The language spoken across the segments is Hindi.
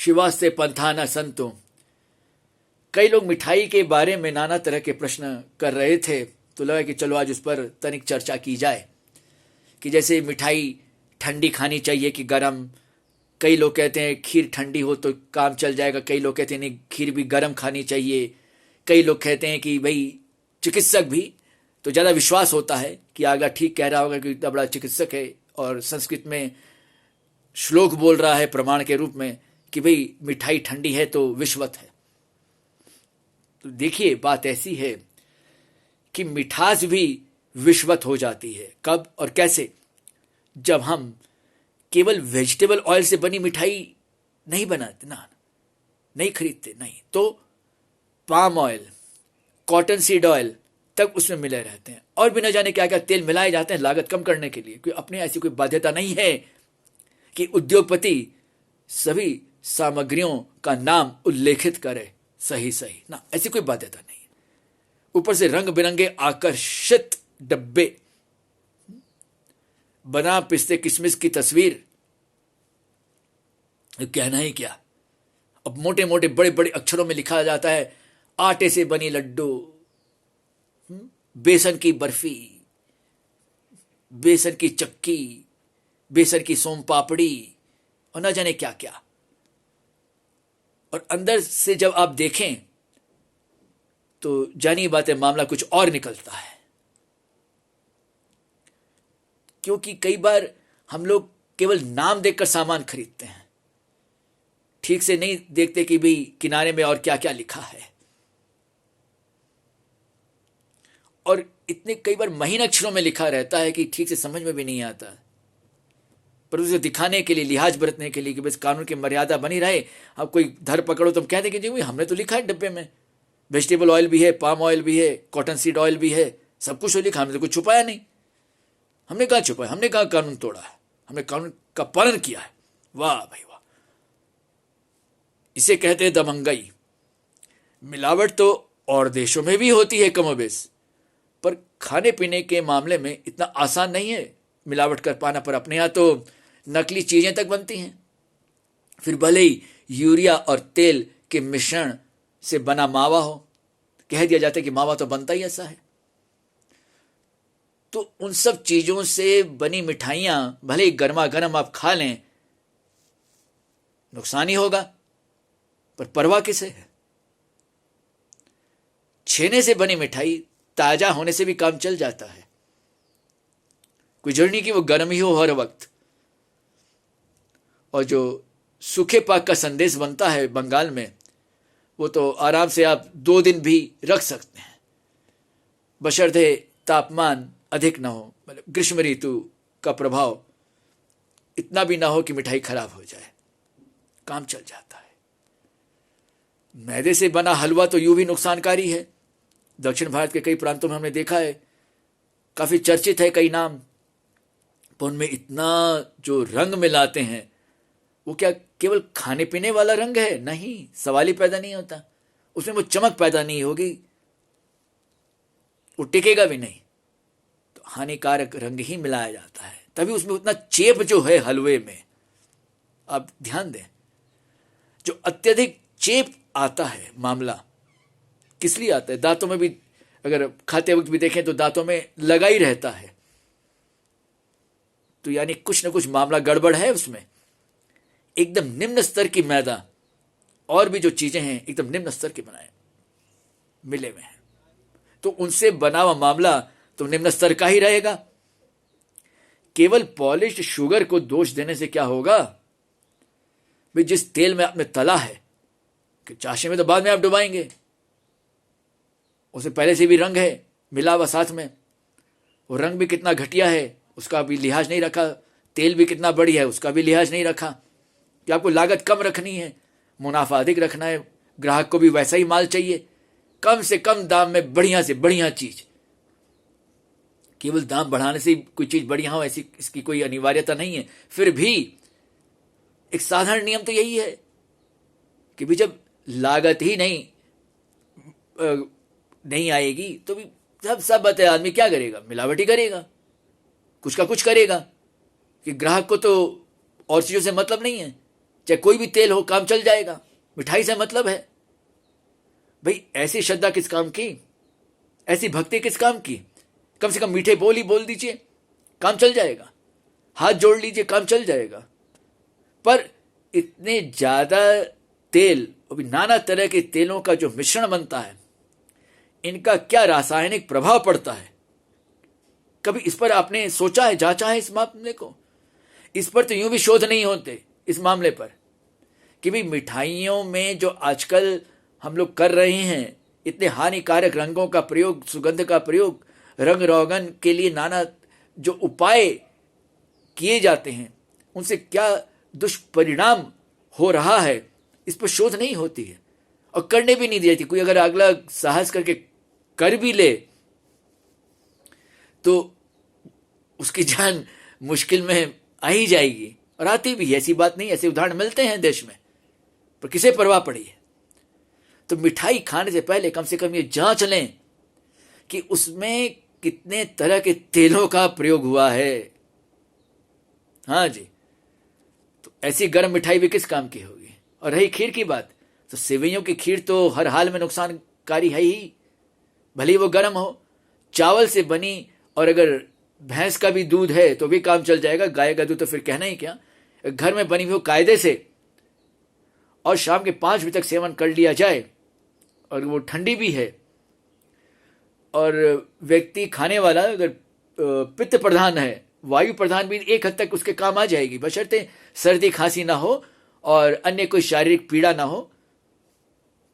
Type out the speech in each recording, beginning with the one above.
शिवास्ते पंथा न संतो। कई लोग मिठाई के बारे में नाना तरह के प्रश्न कर रहे थे, तो लगा कि चलो आज उस पर तनिक चर्चा की जाए कि जैसे मिठाई ठंडी खानी चाहिए कि गर्म। कई लोग कहते हैं खीर ठंडी हो तो काम चल जाएगा, कई लोग कहते हैं नहीं खीर भी गर्म खानी चाहिए। कई लोग कहते हैं कि भाई चिकित्सक भी, तो ज़्यादा विश्वास होता है कि आगा ठीक कह रहा होगा कि इतना बड़ा चिकित्सक है और संस्कृत में श्लोक बोल रहा है प्रमाण के रूप में कि भाई मिठाई ठंडी है तो विषवत है। तो देखिए बात ऐसी है कि मिठास भी विषवत हो जाती है। कब और कैसे? जब हम केवल वेजिटेबल ऑयल से बनी मिठाई नहीं बनाते ना, नहीं खरीदते, नहीं तो palm oil, cotton seed oil तक उसमें मिले रहते हैं और भी न जाने क्या क्या तेल मिलाए जाते हैं लागत कम करने के लिए। क्योंकि अपने ऐसी कोई बाध्यता नहीं है कि उद्योगपति सभी सामग्रियों का नाम उल्लेखित करे सही सही ना, ऐसी कोई बाध्यता नहीं है। ऊपर से रंग बिरंगे आकर्षित डब्बे, बना पिस्ते किशमिश की तस्वीर, कहना ही क्या। अब मोटे मोटे बड़े बड़े अक्षरों में लिखा जाता है आटे से बनी लड्डू, बेसन की बर्फी, बेसन की चक्की, बेसन की सोम पापड़ी और न जाने क्या क्या। और अंदर से जब आप देखें तो जानी बात है मामला कुछ और निकलता है। क्योंकि कई बार हम लोग केवल नाम देखकर सामान खरीदते हैं, ठीक से नहीं देखते कि भाई किनारे में और क्या क्या लिखा है। और इतने कई बार महीन अक्षरों में लिखा रहता है कि ठीक से समझ में भी नहीं आता, पर उसे दिखाने के लिए, लिहाज बरतने के लिए कि बस कानून की मर्यादा बनी रहे। अब कोई धर पकड़ो तो हम कहते कि जी हमने तो लिखा है डब्बे में, वेजिटेबल ऑयल भी है, पाम ऑयल भी है, कॉटन सीड ऑयल भी है, सब कुछ लिखा, हमने तो कुछ छुपाया नहीं। हमने कहाँ छुपाया, हमने कहाँ कानून तोड़ा है, हमने कानून का पालन किया है। वाह भाई वाह, इसे कहते हैं दमंगई। मिलावट तो और देशों में भी होती है कमोबेश, पर खाने पीने के मामले में इतना आसान नहीं है मिलावट कर पाना। पर अपने यहाँ तो नकली चीजें तक बनती हैं, फिर भले ही यूरिया और तेल के मिश्रण से बना मावा हो, कह दिया जाता है कि मावा तो बनता ही ऐसा है। तो उन सब चीजों से बनी मिठाइयां भले ही गर्मा गर्म आप खा लें, नुकसान ही होगा, पर परवाह किसे है। छेने से बनी मिठाई ताजा होने से भी काम चल जाता है, कोई जरूरी नहीं कि वो गर्म ही हो हर वक्त। और जो सूखे पाक का संदेश बनता है बंगाल में, वो तो आराम से आप 2 दिन भी रख सकते हैं, बशर्ते तापमान अधिक ना हो, मतलब ग्रीष्म ऋतु का प्रभाव इतना भी ना हो कि मिठाई खराब हो जाए, काम चल जाता है। मैदे से बना हलवा तो यूं भी नुकसानकारी है। दक्षिण भारत के कई प्रांतों में हमने देखा है, काफी चर्चित है कई नाम, पर उनमें इतना जो रंग मिलाते हैं वो क्या केवल खाने पीने वाला रंग है? नहीं, सवाल ही पैदा नहीं होता। उसमें वो चमक पैदा नहीं होगी, वो टिकेगा भी नहीं। तो हानिकारक रंग ही मिलाया जाता है, तभी उसमें उतना चेप जो है हलवे में, आप ध्यान दें, जो अत्यधिक चेप आता है मामला किस लिए आता है? दांतों में भी अगर खाते वक्त भी देखें तो दांतों में लगा ही रहता है, तो यानी कुछ ना कुछ मामला गड़बड़ है उसमें। एकदम निम्न स्तर की मैदा और भी जो चीजें हैं एकदम निम्न स्तर के बनाए मिले हुए हैं, तो उनसे बना हुआ मामला तो निम्न स्तर का ही रहेगा। केवल पॉलिश्ड शुगर को दोष देने से क्या होगा? भाई जिस तेल में आपने तला है, कि चाशनी में तो बाद में आप डुबाएंगे, उसमें पहले से भी रंग है मिला हुआ साथ में, वो रंग भी कितना घटिया है उसका भी लिहाज नहीं रखा, तेल भी कितना बढ़िया है उसका भी लिहाज नहीं रखा। कि आपको लागत कम रखनी है, मुनाफा अधिक रखना है, ग्राहक को भी वैसा ही माल चाहिए, कम से कम दाम में बढ़िया से बढ़िया चीज। केवल दाम बढ़ाने से कोई चीज बढ़िया हो ऐसी इसकी कोई अनिवार्यता नहीं है। फिर भी एक साधारण नियम तो यही है कि भी जब लागत ही नहीं आएगी तो भी सब बताए आदमी क्या करेगा? मिलावट ही करेगा, कुछ का कुछ करेगा, कि ग्राहक को तो और चीजों से मतलब नहीं है, चाहे कोई भी तेल हो, काम चल जाएगा, मिठाई से मतलब है। भाई ऐसी श्रद्धा किस काम की, ऐसी भक्ति किस काम की? कम से कम मीठे बोल ही बोल दीजिए, काम चल जाएगा। हाथ जोड़ लीजिए, काम चल जाएगा। पर इतने ज्यादा तेल, अभी नाना तरह के तेलों का जो मिश्रण बनता है, इनका क्या रासायनिक प्रभाव पड़ता है, कभी इस पर आपने सोचा है, जांचा है इस मामले को? इस पर तो यूं भी शोध नहीं होते इस मामले पर कि भाई मिठाइयों में जो आजकल हम लोग कर रहे हैं, इतने हानिकारक रंगों का प्रयोग, सुगंध का प्रयोग, रंग रोगन के लिए नाना जो उपाय किए जाते हैं, उनसे क्या दुष्परिणाम हो रहा है, इस पर शोध नहीं होती है और करने भी नहीं दी जाती। कोई अगर अगला साहस करके कर भी ले तो उसकी जान मुश्किल में आ ही जाएगी, और आती भी। ऐसी बात नहीं, ऐसे उदाहरण मिलते हैं देश में, पर किसे परवाह पड़ी है? तो मिठाई खाने से पहले कम से कम ये जांच लें कि उसमें कितने तरह के तेलों का प्रयोग हुआ है। हाँ जी, तो ऐसी गर्म मिठाई भी किस काम की होगी? और रही खीर की बात, तो सेवइयों की खीर तो हर हाल में नुकसानकारी है ही, भले ही वो गर्म हो, चावल से बनी, और अगर भैंस का भी दूध है तो भी काम चल जाएगा, गाय का दूध तो फिर कहना ही क्या। घर में बनी हुई हो कायदे से, और शाम के 5 बजे तक सेवन कर लिया जाए, और वो ठंडी भी है, और व्यक्ति खाने वाला अगर पित्त प्रधान है, वायु प्रधान भी, एक हद तक उसके काम आ जाएगी, बशर्ते सर्दी खांसी ना हो और अन्य कोई शारीरिक पीड़ा ना हो।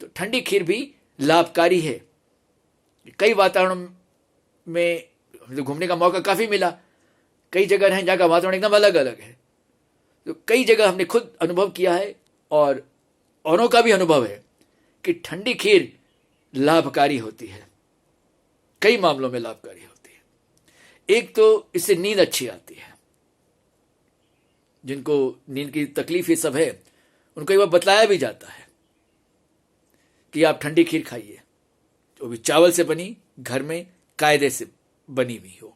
तो ठंडी खीर भी लाभकारी है। कई वातावरण में घूमने का मौका काफी मिला, कई जगह हैं जहाँ का वातावरण एकदम अलग अलग है, तो कई जगह हमने खुद अनुभव किया है और औरों का भी अनुभव है कि ठंडी खीर लाभकारी होती है, कई मामलों में लाभकारी होती है। एक तो इससे नींद अच्छी आती है, जिनको नींद की तकलीफ ये सब है उनको एक बार बतलाया भी जाता है कि आप ठंडी खीर खाइए, जो भी चावल से बनी, घर में कायदे से बनी हुई हो,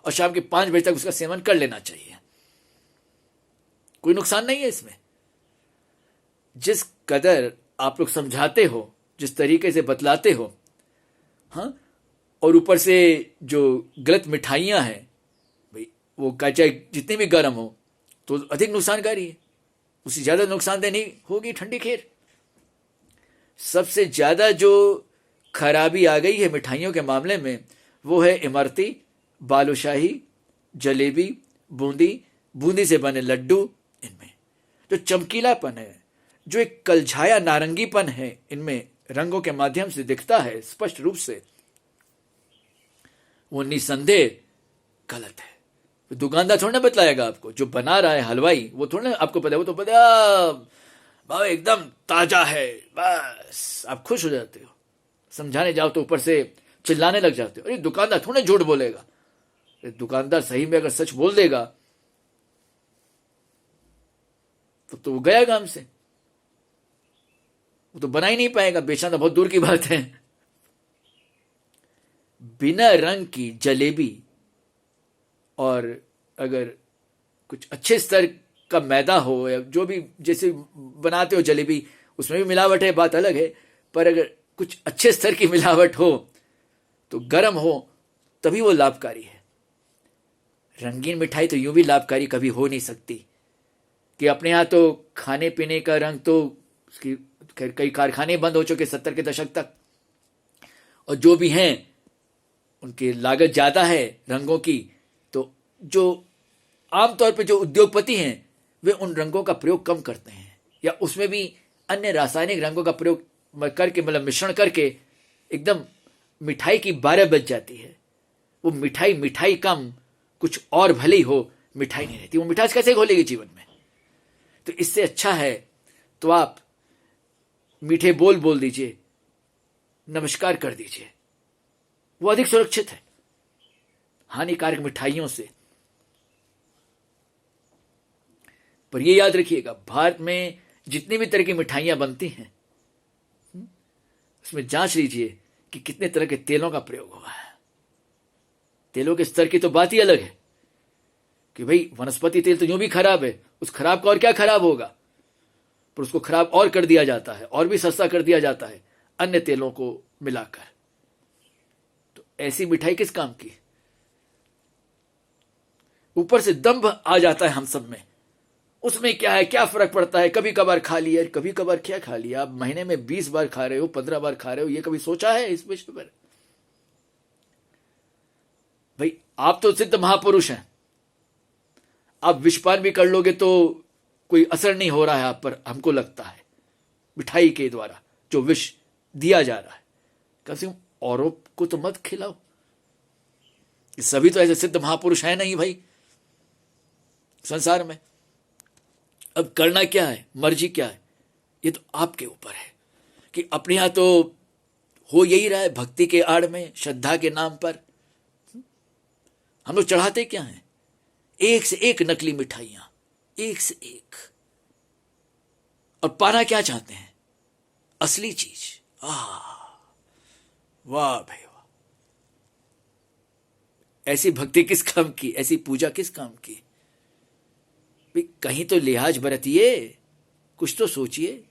और शाम के 5 बजे तक उसका सेवन कर लेना चाहिए। कोई नुकसान नहीं है इसमें। जिस कदर आप लोग समझाते हो, जिस तरीके से बतलाते हो, हाँ, और ऊपर से जो गलत मिठाइयां हैं भाई, वो चाहे जितनी भी गर्म हो तो अधिक नुकसानकारी है, उससे ज्यादा नुकसानदेह नहीं होगी ठंडी खीर। सबसे ज्यादा जो खराबी आ गई है मिठाइयों के मामले में, वो है इमरती, बालूशाही, जलेबी, बूंदी, बूंदी से बने लड्डू। इनमें जो चमकीलापन है, जो एक कलछाया नारंगीपन है, इनमें रंगों के माध्यम से दिखता है स्पष्ट रूप से, वो निसंदेह गलत है। तो दुकानदार थोड़ा ना बतलाएगा आपको, जो बना रहा है हलवाई वो थोड़ा ना आपको पता है, वो तो पता बाबा एकदम ताजा है, बस आप खुश हो जाते हो। समझाने जाओ तो ऊपर से चिल्लाने लग जाते हो, अरे दुकानदार थोड़ा झूठ बोलेगा। दुकानदार सही में अगर सच बोल देगा तो वो गया काम से, वो तो बना ही नहीं पाएगा, बेचना तो बहुत दूर की बात है। बिना रंग की जलेबी, और अगर कुछ अच्छे स्तर का मैदा हो, या जो भी जैसे बनाते हो जलेबी, उसमें भी मिलावट है, बात अलग है, पर अगर कुछ अच्छे स्तर की मिलावट हो तो गर्म हो तभी वो लाभकारी है। रंगीन मिठाई तो यूं भी लाभकारी कभी हो नहीं सकती कि अपने यहाँ तो खाने पीने का रंग तो उसकी कई कारखाने बंद हो चुके 70 के दशक तक, और जो भी हैं उनकी लागत ज़्यादा है रंगों की, तो जो आमतौर पे जो उद्योगपति हैं वे उन रंगों का प्रयोग कम करते हैं, या उसमें भी अन्य रासायनिक रंगों का प्रयोग करके, मतलब मिश्रण करके एकदम मिठाई की 12 बज जाती है। वो मिठाई मिठाई कम, कुछ और भले ही हो, मिठाई नहीं रहती। वो मिठास कैसे घोलेगी जीवन में? तो इससे अच्छा है तो आप मीठे बोल बोल दीजिए, नमस्कार कर दीजिए, वो अधिक सुरक्षित है हानिकारक मिठाइयों से। पर ये याद रखिएगा, भारत में जितनी भी तरह की मिठाइयां बनती हैं उसमें जांच लीजिए कि कितने तरह के तेलों का प्रयोग हुआ है। तेलों के स्तर की तो बात ही अलग है कि भाई वनस्पति तेल तो यूं भी खराब है, उस खराब का और क्या खराब होगा, पर उसको खराब और कर दिया जाता है और भी सस्ता कर दिया जाता है अन्य तेलों को मिलाकर। तो ऐसी मिठाई किस काम की? ऊपर से दंभ आ जाता है हम सब में, उसमें क्या है, क्या फर्क पड़ता है, कभी कभार खा लिया। कभी कभार क्या खा लिया, आप महीने में 20 बार खा रहे हो, 15 बार खा रहे हो, ये कभी सोचा है इस विषय पर? भाई आप तो सिद्ध महापुरुष हैं, आप विषपान भी कर लोगे तो कोई असर नहीं हो रहा है आप पर, हमको लगता है मिठाई के द्वारा जो विष दिया जा रहा है। कम से कम औरों को तो मत खिलाओ। सभी तो ऐसे सिद्ध महापुरुष है नहीं भाई संसार में। अब करना क्या है, मर्जी क्या है, ये तो आपके ऊपर है कि अपने यहां तो हो यही रहा है भक्ति के आड़ में, श्रद्धा के नाम पर हम लोग चढ़ाते क्या हैं, एक से एक नकली मिठाइयां, एक से एक, और पाना क्या चाहते हैं, असली चीज। वाह भाई वाह, ऐसी भक्ति किस काम की, ऐसी पूजा किस काम की? कहीं तो लिहाज बरतिए, कुछ तो सोचिए।